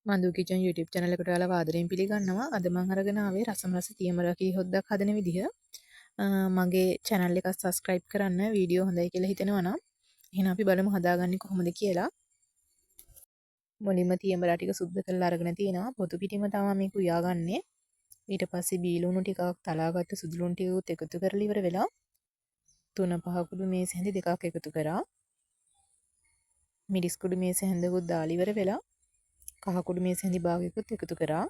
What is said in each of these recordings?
මන්දු kitchen YouTube channel එකට ඔයාලා ආදරයෙන් පිළිගන්නවා. අද මම අරගෙන ආවේ රසම රස තියමරකී හොද්දක් හදන විදිහ. මගේ channel එක subscribe කරන්න වීඩියෝ හොඳයි කියලා හිතෙනවා නම් එහෙනම් අපි බලමු හදාගන්නේ කොහොමද කියලා. මුලින්ම තියමරා ටික සුද්ධ කරලා අරගෙන තියෙනවා. පොතු පිටිම තමයි මේක උයාගන්නේ. ඊට පස්සේ බීලුණු ටිකක් තලාගත්ත සුදු ලුණු ටිකකුත් එකතු කරලා ඉවර වෙලා 3-5 කුඩු මේස හැඳි දෙකක් එකතු කරා. මිරිස් කුඩු මේස හැඳකුත් දාලා ඉවර වෙලා කහ කුඩු මේස හැඳි භාගයකුත් එකතු කරා.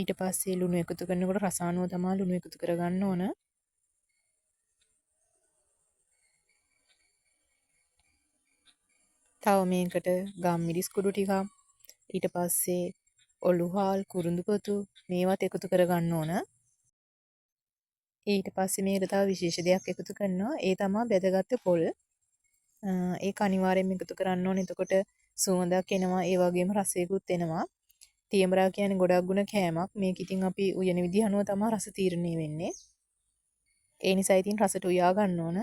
ඊට පස්සේ ලුණු එකතු කරනකොට රස අනුව තමයි ලුණු එකතු කරගන්න ඕන. තව මේකට ගම් මිරිස් කුඩු ටිකක් ඊට පස්සේ ඔලුහාල් කුරුඳුපොතු මේවත් එකතු කරගන්න ඕන. ඊට පස්සේ මේකට තව විශේෂ දෙයක් එකතු කරනවා. ඒ තමයි බෙදගත්තු පොල්. ඒක අනිවාර්යයෙන්ම එකතු කරන්න ඕනේ. එතකොට සුවඳක් එනවා. ඒ වගේම රසයකුත් එනවා. තියමරා කියන්නේ ගොඩක් ගුණ කෑමක්. මේක ඉතින් අපි උයන විදිහ අනුව තමයි රස තීරණය වෙන්නේ. ඒ නිසා ඉතින් රසට උයා ගන්න ඕන.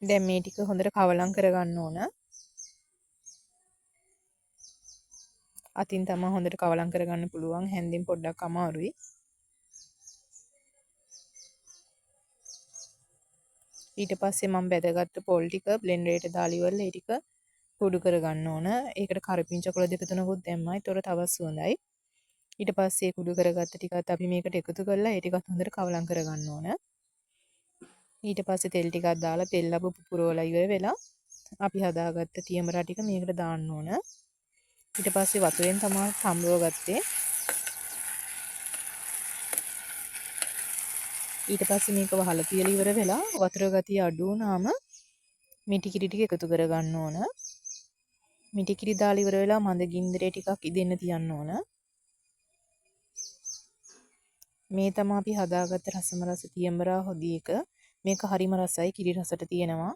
දැන් මේ ටික හොඳට කවලම් කරගන්න ඕන. අතින් තමයි හොඳට කවලම් කරගන්න පුළුවන්. හැන්දින් පොඩ්ඩක් අමාරුයි. ඊට පස්සේ මම බෙදගත්තු පොල් ටික බ්ලෙන්ඩර් එකට දාලා ඉවරලා ඒ ටික කුඩු කරගන්න ඕන. ඒකට කරපිංචා කොළ දෙක තුනකුත් දැම්මා. ඒතොර තවත් සුවඳයි. ඊට පස්සේ කුඩු කරගත්ත ටිකත් අපි මේකට එකතු කරලා ඒ ටිකත් හොඳට කවලම් කරගන්න ඕන. ඊට පස්සේ තෙල් ටිකක් දාලා තෙල් ලැබු පුපුරවලා ඉවර වෙලා අපි හදාගත්ත තියමරා ටික මේකට දාන්න ඕන. ඊට පස්සේ වතුරෙන් තමයි තඹව ගත්තේ. ඊට පස්සේ මේක වහලා තියලා ඉවර වෙලා වතුර ගතිය අඩු වුණාම මිටි කිරි ටික එකතු කරගන්න ඕන. මිටි කිරි දාලා ඉවර වෙලා මඳ ගින්දරේ ටිකක් ඉදෙන්න තියන්න ඕන. මේ තමයි අපි හදාගත්ත රසම රස තියමරා හොදි එක. මේක හරිම රසයි කිරි රසට තියෙනවා.